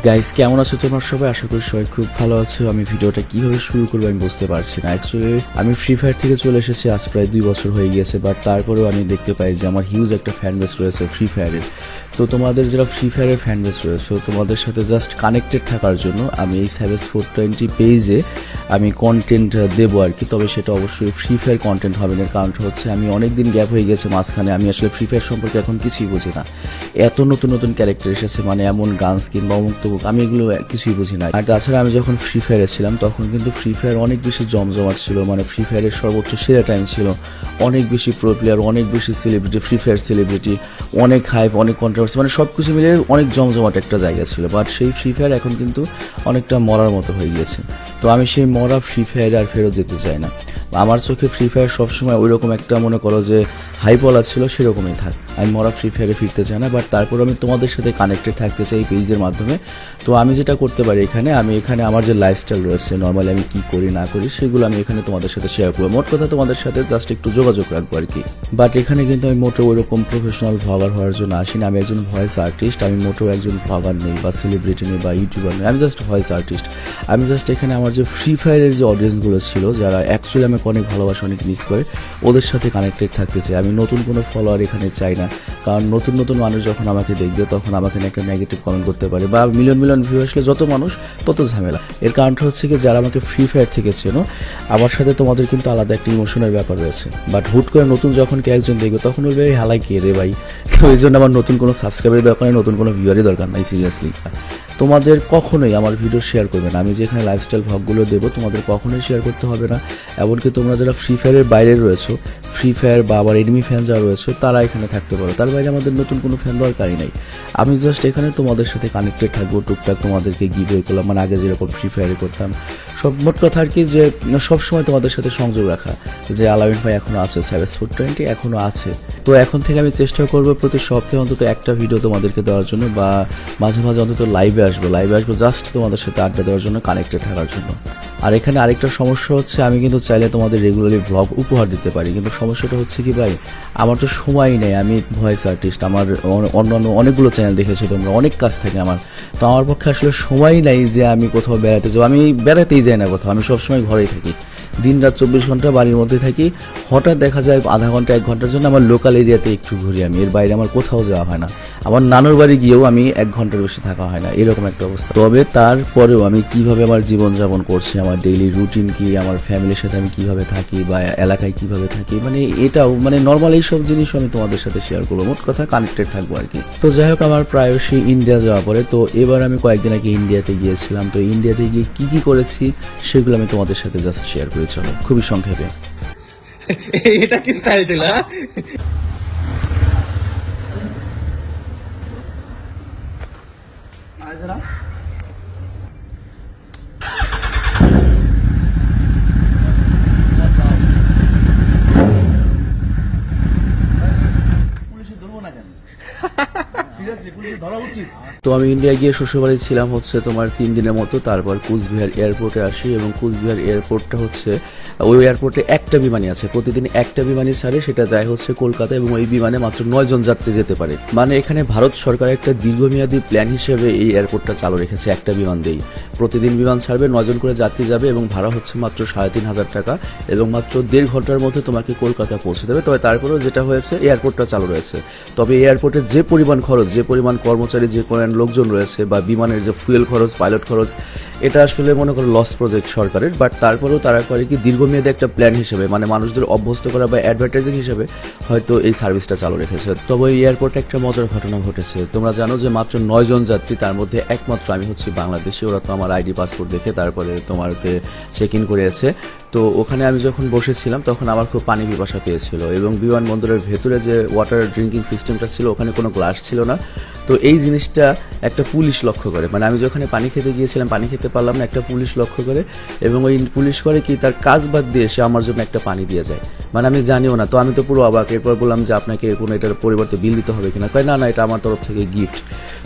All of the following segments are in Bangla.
গাইস কেমন আছো তোমরা সবাই? আশা করি সবাই খুব ভালো আছো। আমি ভিডিওটা কিভাবে শুরু করবো আমি বুঝতে পারছি না। অ্যাকচুয়ালি আমি ফ্রি ফায়ার থেকে চলে এসেছি আজ প্রায় 2 বছর হয়ে গিয়েছে, বাট তারপরেও আমি দেখতে পাই যে আমার হিউজ একটা ফ্যান বেস রয়েছে ফ্রি ফায়ারের। তো তোমাদের যারা ফ্রি ফায়ারের ফ্যান বেস রয়েছে তোমাদের সাথে জাস্ট কানেক্টেড থাকার জন্য আমি এই সাইবেস 420 পেজে আমি কন্টেন্ট দেবো আর কি। তবে সেটা অবশ্যই ফ্রি ফায়ার কন্টেন্ট হবে না, কারণটা হচ্ছে আমি অনেক দিন গ্যাপ হয়ে গেছে মাঝখানে। আমি আসলে ফ্রি ফায়ার সম্পর্কে এখন কিছুই বুঝি না। এত নতুন নতুন ক্যারেক্টার এসেছে, মানে এমন গান স্কিন বা অমুক তমুক, আমি এগুলো কিছুই বুঝি না। আর তাছাড়া আমি যখন ফ্রি ফায়ারে ছিলাম তখন কিন্তু ফ্রি ফায়ার অনেক বেশি জমজমাট ছিল, মানে ফ্রি ফায়ারের সর্বোচ্চ সেরা টাইম ছিল। অনেক বেশি প্রো প্লেয়ার, অনেক বেশি সেলিব্রিটি, ফ্রি ফায়ার সেলিব্রিটি, অনেক হাইপ, অনেক কন্ট্রোভার্সি, মানে সব কিছু মিলে অনেক জমজমাট একটা জায়গা ছিল। বাট সেই ফ্রি ফায়ার এখন কিন্তু অনেকটা মরার মতো হয়ে গিয়েছে। তো আমি সেই মরা ফ্রি ফায়ারে আর ফেরত যেতে চাই না। আমার চোখে ফ্রি ফায়ার সবসময় ওই রকম একটা মনে করো যে হাইপওয়ালা ছিল, সেরকমই থাক। আমি মরা ফ্রি ফায়ারে ফিরতে চাই না, বাট তারপর আমি তোমাদের সাথে কানেক্টেড থাকতে চাই এই পেজের মাধ্যমে। তো আমি যেটা করতে পারি আমি এখানে আমার যে লাইফস্টাইল রয়েছে, নর্মালি আমি কী করি না করি সেগুলো আমি এখানে তোমাদের সাথে শেয়ার করবো। মোট কথা তোমাদের সাথে জাস্ট একটু যোগাযোগ রাখবো আর কি। বাট এখানে কিন্তু আমি মোটেও ওইরকম প্রফেশনাল ভ্লগার হওয়ার জন্য আসিনি। আমি একজন ভয়েস আর্টিস্ট, আমি মোটেও একজন ভ্লগার নেই বা সেলিব্রিটি নেই বা ইউটিউবার নেই। আমি জাস্ট ভয়েস আর্টিস্ট। আমি জাস্ট এখানে আমার যে ফ্রি ফায়ারের যে অডিয়েন্সগুলো ছিল, যারা অ্যাকচুয়ালি আমাকে অনেক ভালোবাসে, অনেক মিস করে, ওদের সাথে কানেক্টেড থাকতে চাই। আমি নতুন কোনো ফলোয়ার এখানে চাই না, কারণ নতুন নতুন মানুষ যখন আমাকে দেখবে তখন আমাকে একটা নেগেটিভ কমেন্ট করতে পারে, বা মিলিয়ন মিলিয়ন ভিউ আসলে যত মানুষ তত ঝামেলা। এর কারণটা হচ্ছে কি, যারা আমাকে ফ্রি ফায়ার থেকে চেনো, আমার সাথে তোমাদের কিন্তু আলাদা একটা ইমোশনের ব্যাপার রয়েছে। বাট হুট করে নতুন যখন কে একজন দেখবে তখন বলবে এই হালাই কে রে ভাই। তো এই জন্য আমার নতুন কোনো সাবস্ক্রাইবারের দরকার নেই, নতুন কোনো ভিউয়ারই দরকার নাই। সিরিয়াসলি তোমাদের কখনোই আমার ভিডিও শেয়ার করবে না। আমি যেখানে লাইফস্টাইল ভ্লগগুলো দেবো তোমাদের কখনোই শেয়ার করতে হবে না। এমনকি তোমরা যারা ফ্রি ফায়ারের বাইরে রয়েছো, ফ্রি ফায়ার বা আবার এনিমি ফ্যান যারা রয়েছে, তারা এখানে থাকতে পারো। তার বাইরে আমাদের নতুন কোনো ফ্যান দরকারই নাই। আমি জাস্ট এখানে তোমাদের সাথে কানেক্টেড থাকবো, টুকটাক তোমাদেরকে গিভওয়ে করলাম, মানে আগে যেরকম ফ্রি ফায়ারে করতাম। সব মোট কথা আর কি, যে সবসময় তোমাদের সাথে সংযোগ রাখা, যে আলামিন ভাই এখনও আছে, সাইবেস 420 এখনও আছে। তো এখন থেকে আমি চেষ্টা করবো প্রতি সপ্তাহে অন্তত একটা ভিডিও তোমাদেরকে দেওয়ার জন্য, বা মাঝে মাঝে অন্তত লাইভে আসবো জাস্ট তোমাদের সাথে আড্ডা দেওয়ার জন্য, কানেক্টেড থাকার জন্য। আর এখানে আরেকটা সমস্যা হচ্ছে, আমি কিন্তু চাইলে তোমাদের রেগুলারলি ভ্লগ উপহার দিতে পারি, কিন্তু সমস্যাটা হচ্ছে কি ভাই, আমার তো সময়ই নেই। আমি ভয়েস আর্টিস্ট, আমার অন্যান্য অনেকগুলো চ্যানেল দেখেছো তোমরা, অনেক কাজ থাকে আমার। তো আমার পক্ষে আসলে সময়ই নাই যে আমি কোথাও বেড়াতে যাবো। আমি বেড়াতেই যাই না কোথাও, আমি সবসময় ঘরেই থাকি। দিন রাত 24 ঘন্টা বাড়ির মধ্যে থাকি। হঠাৎ দেখা যায় আধা ঘন্টা 1 ঘন্টার জন্য আমার লোকাল এরিয়াতে একটু ঘুরি, আমি এর বাইরে আমার কোথাও যাওয়া হয় না। আমার নানুর বাড়ি গিয়েও আমি 1 ঘন্টার বেশি থাকা হয় না, এরকম একটা অবস্থা। তবে তারপরেও আমি কিভাবে আমার জীবনযাপন করছি, আমার ডেইলি রুটিন কি, আমার ফ্যামিলির সাথে আমি কিভাবে থাকি বা এলাকায় কিভাবে থাকি, মানে এটাও মানে নর্মাল এইসব জিনিসও আমি তোমাদের সাথে শেয়ার করবো। মোট কথা কানেক্টেড থাকবো আর কি। তো যাই হোক, আমার প্রায়শই ইন্ডিয়া যাওয়া পড়ে। তো এবার আমি কয়েকদিন আগে ইন্ডিয়াতে গিয়েছিলাম। তো ইন্ডিয়াতে গিয়ে কি করেছি সেগুলো আমি তোমাদের সাথে জাস্ট শেয়ার করি। চলো খুবই সংক্ষেপে। এটা কি স্টাইল ছিল? তো আমি ইন্ডিয়া গিয়ে শ্বশুরবাড়ি ছিলাম হচ্ছে তোমার 3 দিনের মতো। তারপর কুচবিহার এয়ারপোর্টে আসি, এবং কুচবিহার এয়ারপোর্টটা হচ্ছে, ওই এয়ারপোর্টে একটা বিমানই আছে, প্রতিদিন একটা বিমানই ছাড়ে, সেটা যায় হচ্ছে কলকাতা, এবং ওই বিমানে মাত্র 9 জন যাত্রী যেতে পারে। মানে এখানে ভারত সরকার একটা দীর্ঘমেয়াদী প্ল্যান হিসেবে এই এয়ারপোর্টটা চালু রেখেছে, একটা বিমান দিয়েই প্রতিদিন বিমান ছাড়বে, 9 জন করে যাত্রী যাবে, এবং ভাড়া হচ্ছে মাত্র 3,500 টাকা, এবং মাত্র 1.5 ঘন্টার মধ্যে তোমাকে কলকাতা পৌঁছে দেবে। তবে তারপরেও যেটা হয়েছে, এয়ারপোর্টটা চালু রয়েছে। তবে এয়ারপোর্টের যে পরিমাণ খরচ, যে পরিমাণ কর্মচারী, যে পরিমাণ লোকজন রয়েছে, বা বিমানের যে ফুয়েল খরচ, পাইলট খরচ, এটা আসলে মনে করো লস প্রজেক্ট সরকারের। বাট তারপরেও তারা করে কি, দীর্ঘমেয়াদী একটা প্ল্যান হিসেবে, মানে মানুষদের অভ্যস্ত করা বা অ্যাডভার্টাইজিং হিসেবে হয়তো এই সার্ভিসটা চালু রেখেছে। তবে এই এয়ারপোর্টে একটা মজার ঘটনা ঘটেছে। তোমরা জানো যে মাত্র 9 জন যাত্রী, তার মধ্যে একমাত্র আমি হচ্ছি বাংলাদেশি। ওরা তো আমার আইডি পাসপোর্ট দেখে তারপরে তোমাকে চেক ইন করেছে। তো ওখানে আমি যখন বসেছিলাম তখন আমার খুব পানি পিপাসা পেয়েছিল, এবং বিমানবন্দরের ভেতরে যে ওয়াটার ড্রিঙ্কিং সিস্টেমটা ছিল ওখানে কোনো গ্লাস ছিল না। তো এই জিনিসটা একটা পুলিশ লক্ষ্য করে, মানে আমি যখন পানি খেতে গিয়েছিলাম, পানি খেতে পারলাম না, একটা পুলিশ লক্ষ্য করে, এবং ওই পুলিশ করে কি, তার কাজ বাদ দিয়ে সে আমার জন্য একটা পানি দিয়ে যায়। মানে আমি জানিও না। তো আমি তো পুরো অবাক। এরপর বললাম যে আপনাকে কোনো এটার পরিবর্তে বিল দিতে হবে কিনা, কয় না না, এটা আমার তরফ থেকে গিফট।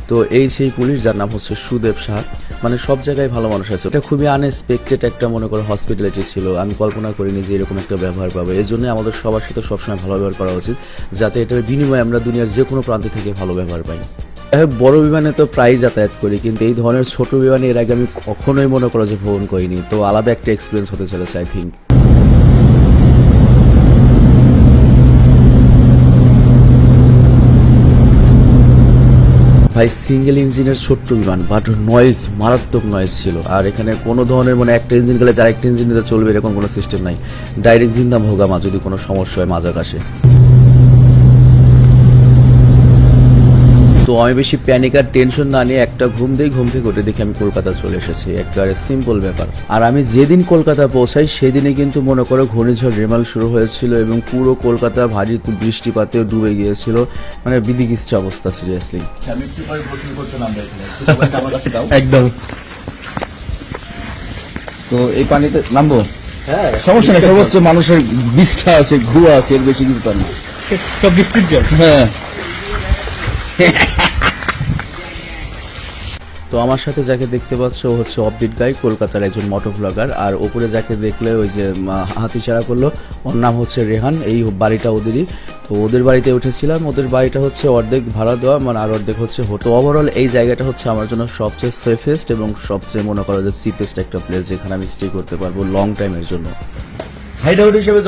তো এই সেই পুলিশ, যার নাম হচ্ছে সুদেব সাহা। মানে সব জায়গায় ভালো মানুষ আছে। এটা খুবই আনএক্সপেক্টেড একটা মনে করো হসপিটালিটি ছিল। আমি কল্পনা করিনি যে এরকম একটা ব্যবহার পাবো। এই জন্য আমাদের সবার সাথে সবসময় ভালো ব্যবহার করা উচিত, যাতে এটার বিনিময়ে আমরা দুনিয়ার যে কোনো প্রান্ত থেকে ভালো ব্যবহার পাই। বড় বিমানে তো প্রায় যাতায়াত করি, কিন্তু এই ধরনের ছোট বিমানে এর আগে আমি কখনোই মনে করো যে ভ্রমণ করিনি। তো আলাদা একটা এক্সপিরিয়েন্স হতে চলেছে আই থিঙ্ক। ভাই সিঙ্গেল ইঞ্জিনের ছোট্ট বিমান, বাট নয়েজ, মারাত্মক নয়েজ ছিল। আর এখানে কোনো ধরনের মানে একটা ইঞ্জিন গেলে যার একটা ইঞ্জিন নিতে চলবে এরকম কোনো সিস্টেম নাই। ডাইরেক্ট জিন্দা ভোগামা যদি কোনো সমস্যা হয় মাঝ আকাশে। তো আমি বেশি প্যানিক আর টেনশন না নিয়ে একটা ঘুম থেকে উঠে দেখি আমি কলকাতা চলে এসেছি। একেবারে সিম্পল ব্যাপার। আর আমি যেদিন কলকাতা পৌঁছাই সেদিনই কিন্তু মনে করো ঘূর্ণিঝড় রেমাল শুরু হয়েছিল এবং পুরো কলকাতা ভারী বৃষ্টিপাতে ডুবে গিয়েছিল, মানে বিদিকিচ্ছা অবস্থা সিরিয়াসলি। একদম। তো এই পানিতে নামবো? হ্যাঁ, সমস্যা নেই, সর্বোচ্চ মানুষের বিষ্ঠা আছে, ঘুয়া আছে, এর বেশি কিছু পার না। সব বৃষ্টির জল। হ্যাঁ। তো আমার সাথে যাকে দেখতে পাচ্ছ ও হচ্ছে অফবিট গাই, কলকাতার একজন মোটো ব্লগার। আর ওপরে যাকে দেখলে ওই যে হাতি ছাড়া করলো, ওর নাম হচ্ছে রেহান। এই বাড়িটা ওদেরই। তো ওদের বাড়িতে উঠেছিলাম। ওদের বাড়িটা হচ্ছে অর্ধেক ভাড়া দেওয়া, মানে আর অর্ধেক হচ্ছে হোটেল। তো ওভারঅল এই জায়গাটা হচ্ছে আমার জন্য সবচেয়ে সেফেস্ট এবং সবচেয়ে মনে করো যে চিপেস্ট একটা প্লেস, যেখানে আমি স্টে করতে পারবো লং টাইমের জন্য। হাইড আউট হিসেবে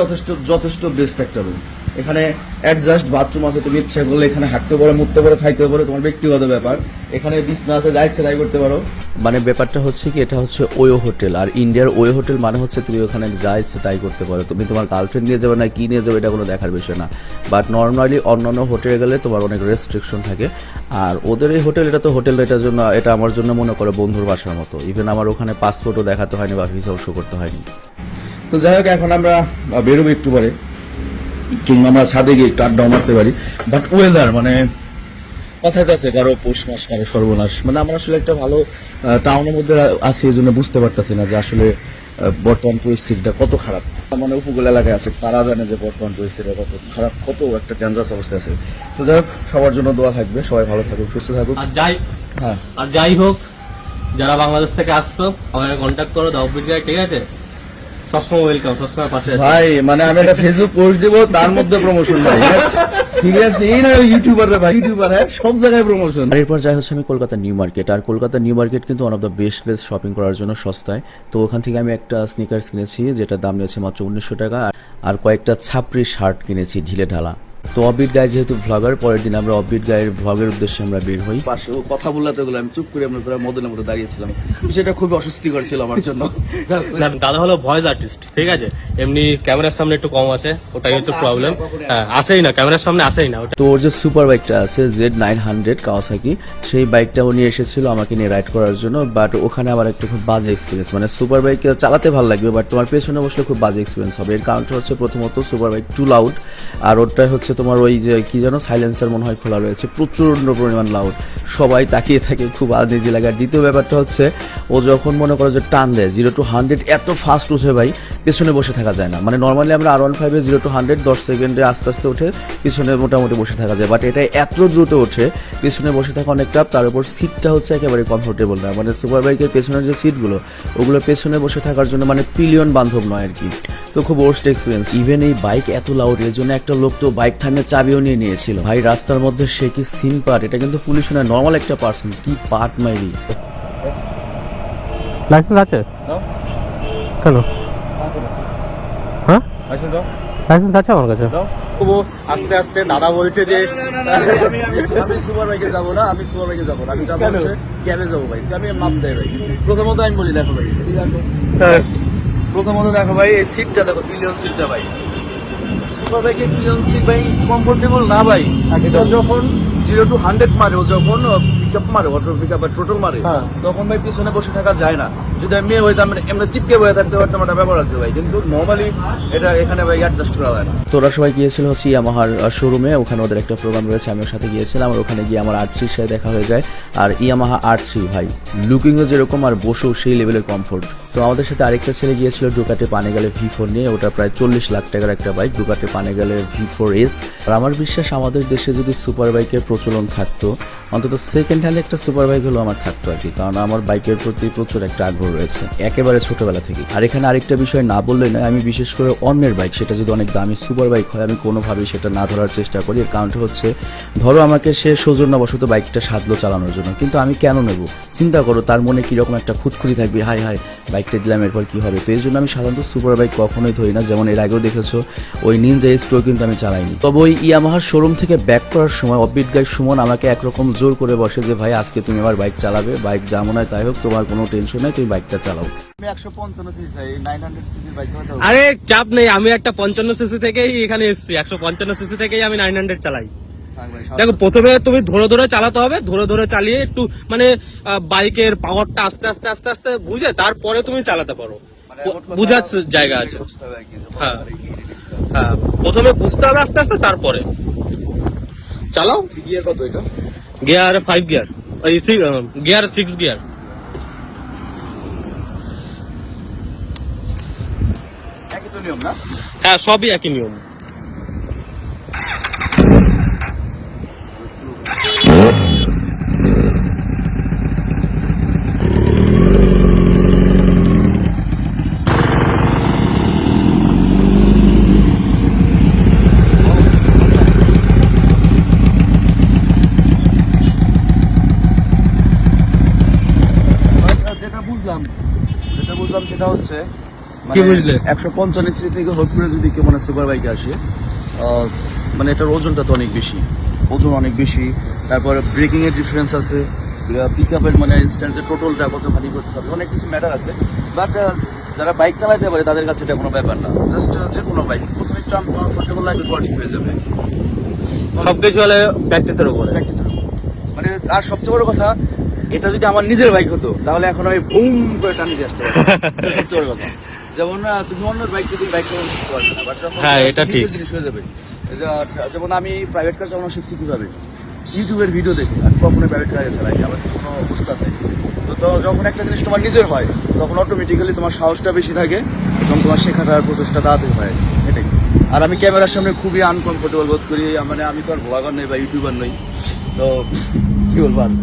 যথেষ্ট বেস্ট একটা রুম। এখানে অ্যাডজাস্ট বাথরুম আছে, তুমি ইচ্ছা করলে এখানে হাঁটতে পারো, মুততে পারো, খাইতে পারো, তোমার ব্যক্তিগত ব্যাপার। এখানে বিছনা আছে, যা ইচ্ছে তাই করতে পারো। মানে ব্যাপারটা হচ্ছে কি, এটা হচ্ছে ওয়ো হোটেল। আর ইন্ডিয়ার ওয়ো হোটেল মানে হচ্ছে তুমি ওখানে যা ইচ্ছে তাই করতে পারো। তুমি তোমার গার্লফ্রেন্ড নিয়ে যাবে না কি নিয়ে যাবে এটা কোনো দেখার বিষয় না। বাট নর্মালি অন্যান্য হোটেলে গেলে তোমার অনেক রেস্ট্রিকশন থাকে। আর ওদের এই হোটেল, এটা তো হোটেল, এটার জন্য এটা আমার জন্য মনে করো বন্ধুর বাসার মতো। ইভেন আমার ওখানে পাসপোর্টও দেখাতে হয়নি বা ভিসাও শো করতে হয়নি। তো যাই হোক, এখন আমরা বেরোবো একটু পরে, কিংবা আমরা ছাদে গিয়ে একটু আড্ডা মারতে পারি। বাট ওয়েদার মানে কথায় আছে, কারো পৌষ মাস কারো সর্বনাশ। মানে আমরা আসলে একটা ভালো টাউনের মধ্যে আছি, এই জন্য বুঝতে পারতেছি না যে আসলে বর্তমান পরিস্থিতিটা কত খারাপ। মানে উপকূল এলাকায় আছে, তারা জানে যে বর্তমান পরিস্থিতিটা কত খারাপ, কত একটা ডেঞ্জারাস অবস্থা আছে। তো যাই হোক, সবার জন্য দোয়া থাকবে, সবাই ভালো থাকুক, সুস্থ থাকুক। আর যাই হোক, যারা বাংলাদেশ থেকে আসছো আমাকে কন্ট্যাক্ট করো, দাও বিদ্যায়, ঠিক আছে? সবসময় ওয়েলকাম, সবসময় পাশে আছি ভাই। মানে আমি একটা ফেসবুক পোস্ট দেবো, তার মধ্যে প্রমোশন ভাই, ঠিক আছে? এই না ইউটিউবার ভাই, ইউটিউবার সব জায়গায় প্রমোশন। আর এরপর যাই হচ্ছে আমি কলকাতা নিউ মার্কেট। আর কলকাতা নিউ মার্কেট কিন্তু one of the best place shopping করার জন্য, সস্তায়। তো ওখান থেকে আমি একটা স্নিকার্স কিনেছি, যেটা দাম নিয়েছে মাত্র 1900 টাকা। আর কয়েকটা ছাপড়ি শার্ট কিনেছি ঢিলে ঢালা। তো অফবিট গাই যেহেতু ভ্লগার, পরের দিন আমরা অফবিট গায়ের ভ্লগের উদ্দেশ্যে আমরা বের হই। পাশে ও কথা বললাতে গেলো, আমি চুপ করে আমরা মদনের মতো দাঁড়িয়েছিলাম। সেটা খুবই অস্বস্তিকর ছিল আমার জন্য। দাদা হলো ভয়েস আর্টিস্ট, ঠিক আছে? এমনি ক্যামেরার সামনে একটু কম আছে, ওটাই হচ্ছে প্রবলেম। হ্যাঁ, আসেই না, ক্যামেরার সামনে আসেই না। তো ওর যে সুপার বাইকটা আছে Z900 কাওয়াসাকি, সেই বাইকটা উনি এসেছিল আমাকে নিয়ে রাইড করার জন্য। বাট ওখানে আবার একটা খুব বাজে এক্সপিরিয়েন্স। মানে সুপার বাইক চালাতে ভালো লাগবে, বাট তোমার পেছনে বসলে খুব বাজে এক্সপিরিয়েন্স হবে। এর কারণটা হচ্ছে প্রথমত সুপার বাইক টু লাউড। আর ওটা হচ্ছে তোমার ওই যে কি যেন সাইলেন্সার মনে হয় খোলা রয়েছে, প্রচন্ড পরিমাণ লাউড, সবাই তাকিয়ে থাকে, খুব আনইজি লাগে। আর দ্বিতীয় ব্যাপারটা হচ্ছে ও যখন মনে করো যে টান দেয় 0 to 100 এত ফাস্ট উঠে ভাই, পেছনে বসে থাকা যায় না। মানে নর্মালি আমরা R15 0 to 100 10 সেকেন্ডে আস্তে আস্তে উঠে পিছনে মোটামুটি বসে থাকা যায়, বাট এটা এত দ্রুত ওঠে, পিছনে বসে থাকা অনেক টাফ। তার উপর সিটটা হচ্ছে একেবারে কমফোর্টেবল না। মানে সুপার বাইকের পেছনের যে সিটগুলো, ওগুলো পেছনে বসে থাকার জন্য মানে পিলিয়ন বান্ধব নয় আর কি। তো খুব ওর্স্ট এক্সপিরিয়েন্স। ইভেন এই বাইক এত লাউড, এর জন্য একটা লোক তো বাইক থামিয়ে চাবিও নিয়ে নিয়েছিল ভাই রাস্তার মধ্যে। সে কি সিন পার্ট, এটা কিন্তু পুলিশ নয়, নর্মাল একটা পার্সন, কি পার্ট মাইরি। লাইসেন্স আছে কেন? হ্যাঁ, লাইসেন্স আছে আমার কাছে। আস্তে আস্তে দাদা বলছে যে আমি সুপার বাইকে যাবো না, আমি সুপার বাইকে যাবো না, আমি যাবো হচ্ছে ক্যাবে যাবো ভাই। আমি মাপ চাই ভাই। প্রথমত আমি বলি দেখো ভাই, প্রথমত দেখো ভাই, এই সিটটা দেখো, পিলিয়ন সিটটা ভাই। সুপার বাইকে পিলিয়ন সিট ভাই কমফোর্টেবল না ভাই। এটা যখন 0 to 100 মারে, ও যখন পিকআপ মারে, অটো পিকআপ বা টোটাল মারে, তখন ভাই পিছনে বসে থাকা যায় না। যদি আমি মেয়ে হইতাম এমনি চিপকে বয়ে থাকতে পারতাম, একটা ব্যাপার আছে ভাই, কিন্তু নর্মালি এটা এখানে ভাই অ্যাডজাস্ট করা যায় না। তোরা সবাই গিয়েছিল হচ্ছে ইয়ামাহার শোরুমে, ওখানে ওদের একটা প্রোগ্রাম রয়েছে, আমি ওর সাথে গিয়েছিলাম। আর ওখানে গিয়ে আমার R3 এর সাথে দেখা হয়ে যায়। আর ইয়ামাহা R3 ভাই লুকিংও যেরকম আর বসেও সেই লেভেলের কমফোর্ট। তো আমাদের সাথে আরেকটা ছেলে গিয়েছিল ডুকাটে পানেগালে V4 নিয়ে, ওটা প্রায় 40 লাখ টাকার একটা বাইক, ডুকাটে পানেগালে V4S। আর আমার বিশ্বাস আমাদের দেশে যদি সুপার বাইকের প্রচলন থাকতো, অন্তত সেকেন্ড হ্যান্ড একটা সুপার বাইক হলো আমার থাকতো আর কি, কারণ আমার বাইকের প্রতি প্রচুর একটা আগ্রহ রয়েছে একেবারে ছোটবেলা থেকে। আর এখানে আরেকটা বিষয় না বললেই নয়, আমি বিশেষ করে অন্যের বাইক, সেটা যদি অনেক দামি সুপার বাইক হয়, আমি কোনোভাবেই সেটা না ধরার চেষ্টা করি। এর কারণটা হচ্ছে, ধরো আমাকে সে সৌজন্যবশত বাইকটা সাধলো চালানোর জন্য, কিন্তু আমি কেন নেব? চিন্তা করো তার মনে কিরকম একটা খুঁতখুঁতি থাকবে, হায় হায় বাইকটা দিলাম এরপর কি হবে। তো এই জন্য আমি সাধারণত সুপার বাইক কখনোই ধরি না। যেমন এর আগেও দেখেছো ওই নিনজা S2 কিন্তু আমি চালাইনি। তবে ওই ইয়ামাহার শোরুম থেকে ব্যাক করার সময় অফবিট গাই সুমন আমাকে একরকম জোর করে বসে যে ভাই আজকে তুমি আবার বাইক চালাবে, বাইক যা মনে হয় তাই হোক, তোমার কোনো টেনশন নাই, তুমি বাইকটা চালাও। আমি 155 সিসি চাই, 900 সিসির বাইক চালাতে হবে। আরে চাপ নেই, আমি একটা 55 সিসি থেকেই এখানে এসেছি, 155 সিসি থেকেই আমি 900 চালাই। দেখো প্রথমে তুমি ধরে ধরে চালাতে হবে, ধরে ধরে চালিয়ে একটু মানে বাইকের পাওয়ারটা আস্তে আস্তে আস্তে আস্তে বুঝে তারপরে তুমি চালাতে পারো, বুঝার জায়গা আছে। হ্যাঁ হ্যাঁ, প্রথমে বুঝতে হবে আস্তে আস্তে, তারপরে চালাও। গিয়ার কত এটা? Gear 5 gear, gear 6 gear. একই তো নিয়ম না? হ্যাঁ সবই একই নিয়ম। যেটা বুঝলাম সেটা হচ্ছে কি বুঝলে? 155 সিসি থেকে হট করে যদি কেউ মানে সুপার বাইকে আসে, মানে এটার ওজনটা তো অনেক বেশি, ওজন অনেক বেশি। তারপর ব্রেকিং এর ডিফারেন্স আছে, পিক আপের মানে ইনস্ট্যান্ট যে টোটালটা কতখানি করতে হবে, অনেক কিছু ম্যাটার আছে। বাট যারা বাইক চালাতে পারে তাদের কাছে এটা কোনো ব্যাপার না। জাস্ট যে কোনো বাইক প্রথমে একটু আনকমফোর্টেবল লাগবে, পরে ঠিক হয়ে যাবে। সবকিছু হলে প্র্যাকটিসের উপরে। প্র্যাকটিসের মানে, আর সবচেয়ে বড় কথা, এটা যদি আমার নিজের বাইক হতো তাহলে এখন আমি বুম করে টানি দিয়ে আসতে পারতাম। এটা সবচেয়ে বড় কথা। যেমন তুমি অন্য বাইক যদি বাইক চালানো শিখতে পারবে না, বাট যখন হ্যাঁ, এটা ঠিক। নিজের জিনিস হয়ে যাবে। যেমন আমি প্রাইভেট কার চালানো শিখছি কিভাবে, ইউটিউবের ভিডিও দেখে। আমি কখনো প্রাইভেট কারে চালাই, আমার কোনো অবস্থা নেই। তো যখন একটা জিনিস তোমার নিজের হয় তখন অটোমেটিক্যালি তোমার সাহসটা বেশি থাকে এবং তোমার শেখাটার প্রসেসটা তাড়াতাড়ি হয়, এটাই। আর আমি ক্যামেরার সামনে খুবই আনকমফোর্টেবল বোধ করি, মানে আমি তো আর ব্লগার নই বা ইউটিউবার নই, তো কি বলবো আর।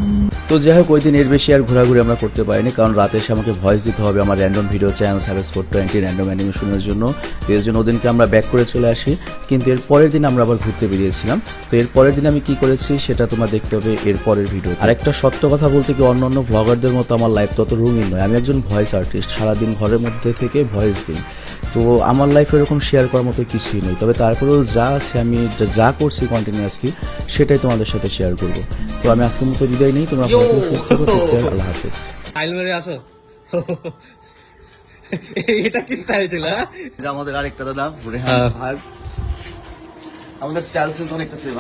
তো যাই হোক, ওই দিন এর বেশি আর ঘোরাঘুরি আমরা করতে পারিনি, কারণ রাতে এসে আমাকে ভয়েস দিতে হবে আমার random video channel service 420 random অ্যানিমেশনের জন্য। তো এর জন্য ওদিনকে আমরা ব্যাক করে চলে আসি, কিন্তু এর পরের দিন আমরা আবার ঘুরতে বেরিয়েছিলাম। তো এর পরের দিন আমি কি করেছি সেটা তোমরা দেখতে হবে এর পরের ভিডিও। আর একটা সত্য কথা বলতে কি, অন্য অন্য ভ্লগারদের মতো আমার লাইফ তত রঙিন নয়। আমি একজন ভয়েস আর্টিস্ট, সারাদিন ঘরের মধ্যে থেকে ভয়েস দিই। তো আমার লাইফে এরকম শেয়ার করার মতো কিছুই নেই, তবে তারপরেও যা আছে, আমি যা করছি কন্টিনিউয়াসলি সেটাই তোমাদের সাথে শেয়ার করবো। তো আমি আজকের মতো বিদায় নেই, তোমরা ভালো থেকো, সুস্থ থেকো, আল্লাহ হাফেজ। স্টাইল মেরে আসো। এটা কি স্টাইল ছিল? এটা আমাদের আরেকটা দাদা হ্যাঁ। আমাদের স্টাইল সেন্স অনেকটা সেম।